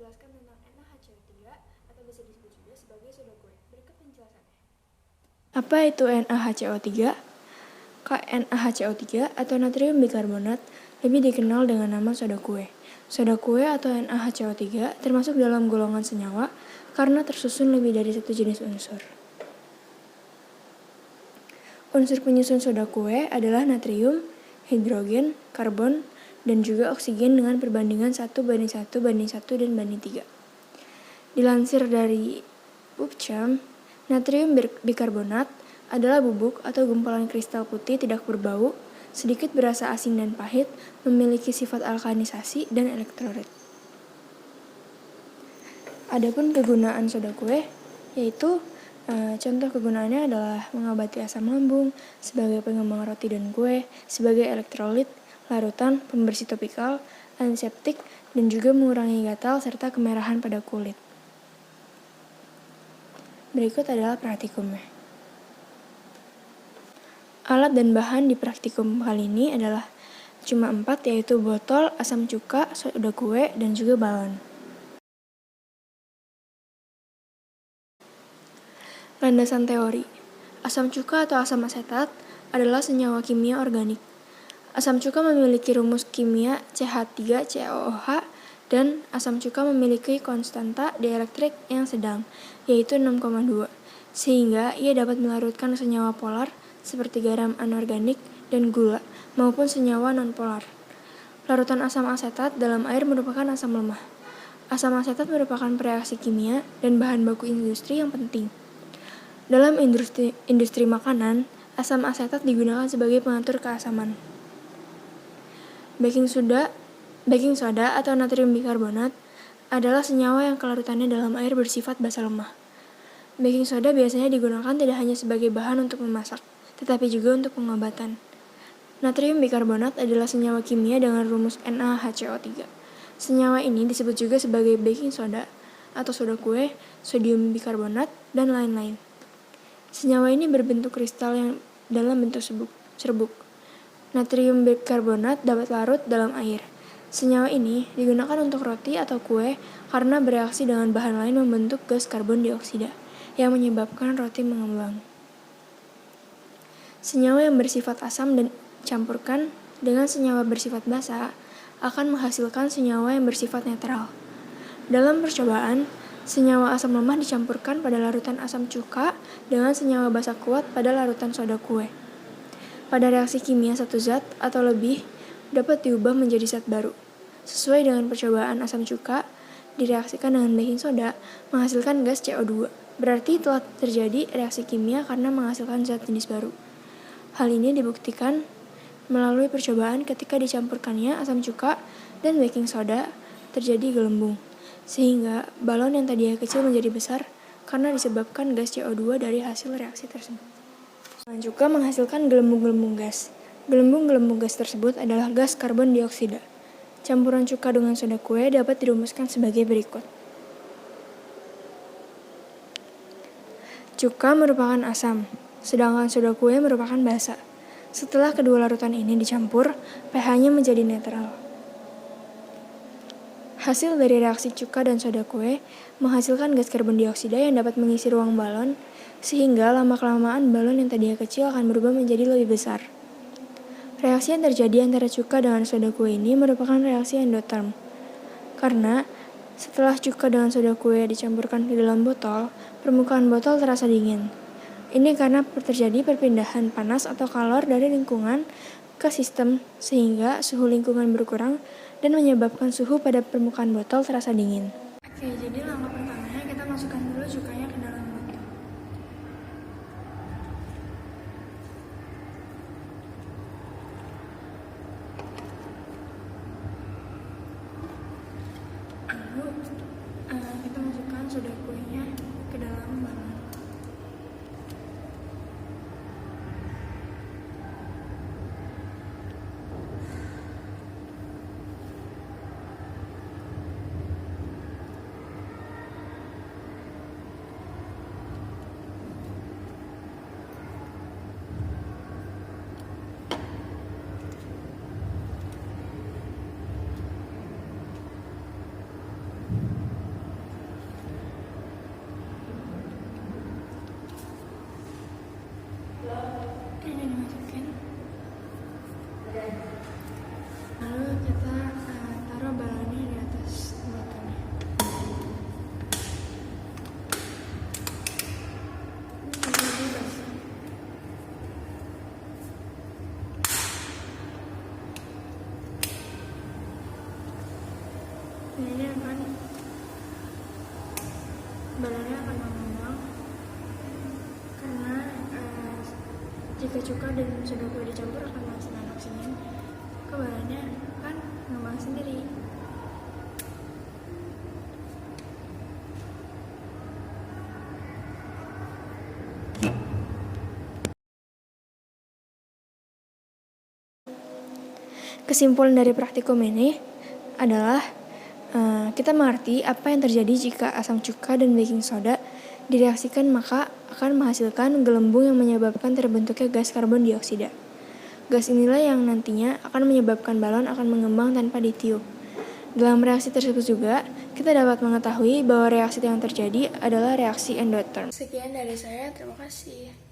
menjelaskan tentang NaHCO3 atau bisa disebut juga sebagai soda kue. Berikut penjelasannya. Apa itu NaHCO3? NaHCO3 atau natrium bikarbonat lebih dikenal dengan nama soda kue. Soda kue atau NaHCO3 termasuk dalam golongan senyawa karena tersusun lebih dari satu jenis unsur. Unsur penyusun soda kue adalah natrium, hidrogen, karbon, dan juga oksigen dengan perbandingan 1:1:1 dan banding 3. Dilansir dari PubChem, natrium bikarbonat adalah bubuk atau gumpalan kristal putih tidak berbau, sedikit berasa asin dan pahit, memiliki sifat alkalisasi dan elektrolit. Adapun kegunaan soda kue, yaitu contoh kegunaannya adalah mengobati asam lambung, sebagai pengembang roti dan kue, sebagai elektrolit, larutan, pembersih topikal, antiseptik, dan juga mengurangi gatal serta kemerahan pada kulit. Berikut adalah praktikumnya. Alat dan bahan di praktikum kali ini adalah cuma 4, yaitu botol, asam cuka, soda kue, dan juga balon. Landasan teori. Asam cuka atau asam asetat adalah senyawa kimia organik. Asam cuka memiliki rumus kimia CH3COOH dan asam cuka memiliki konstanta dielektrik yang sedang, yaitu 6,2, sehingga ia dapat melarutkan senyawa polar seperti garam anorganik dan gula maupun senyawa nonpolar. Larutan asam asetat dalam air merupakan asam lemah. Asam asetat merupakan reaksi kimia dan bahan baku industri yang penting. Dalam industri makanan, asam asetat digunakan sebagai pengatur keasaman. Baking soda atau natrium bikarbonat adalah senyawa yang kelarutannya dalam air bersifat basa lemah. Baking soda biasanya digunakan tidak hanya sebagai bahan untuk memasak, tetapi juga untuk pengobatan. Natrium bikarbonat adalah senyawa kimia dengan rumus NaHCO3. Senyawa ini disebut juga sebagai baking soda atau soda kue, sodium bikarbonat, dan lain-lain. Senyawa ini berbentuk kristal yang dalam bentuk serbuk. Natrium bikarbonat dapat larut dalam air. Senyawa ini digunakan untuk roti atau kue karena bereaksi dengan bahan lain membentuk gas karbon dioksida yang menyebabkan roti mengembang. Senyawa yang bersifat asam dan campurkan dengan senyawa bersifat basa akan menghasilkan senyawa yang bersifat netral. Dalam percobaan, senyawa asam lemah dicampurkan pada larutan asam cuka dengan senyawa basa kuat pada larutan soda kue. Pada reaksi kimia satu zat atau lebih dapat diubah menjadi zat baru. Sesuai dengan percobaan asam cuka, direaksikan dengan baking soda menghasilkan gas CO2. Berarti telah terjadi reaksi kimia karena menghasilkan zat jenis baru. Hal ini dibuktikan melalui percobaan ketika dicampurkannya asam cuka dan baking soda terjadi gelembung, sehingga balon yang tadinya kecil menjadi besar karena disebabkan gas CO2 dari hasil reaksi tersebut. Asam cuka menghasilkan gelembung-gelembung gas. Gelembung-gelembung gas tersebut adalah gas karbon dioksida. Campuran cuka dengan soda kue dapat dirumuskan sebagai berikut. Cuka merupakan asam, sedangkan soda kue merupakan basa. Setelah kedua larutan ini dicampur, pH-nya menjadi netral. Hasil dari reaksi cuka dan soda kue menghasilkan gas karbon dioksida yang dapat mengisi ruang balon, sehingga lama-kelamaan balon yang tadinya kecil akan berubah menjadi lebih besar. Reaksi yang terjadi antara cuka dengan soda kue ini merupakan reaksi endoterm, karena setelah cuka dengan soda kue dicampurkan ke dalam botol, permukaan botol terasa dingin. Ini karena terjadi perpindahan panas atau kalor dari lingkungan ke sistem, sehingga suhu lingkungan berkurang dan menyebabkan suhu pada permukaan botol terasa dingin. Oke, jadi langkah pertamanya kita masukkan dulu cukanya ke dalam botol. Lalu kita masukkan soda kuenya ke dalam balon. ini akan balonnya akan mengembang karena jika cuka dan soda gula dicampur akan menghasilkan oksigen, balonnya akan mengembang sendiri. Kesimpulan dari praktikum ini adalah kita mengerti apa yang terjadi jika asam cuka dan baking soda direaksikan, maka akan menghasilkan gelembung yang menyebabkan terbentuknya gas karbon dioksida. Gas inilah yang nantinya akan menyebabkan balon akan mengembang tanpa ditiup. Dalam reaksi tersebut juga, kita dapat mengetahui bahwa reaksi yang terjadi adalah reaksi endotherm. Sekian dari saya, terima kasih.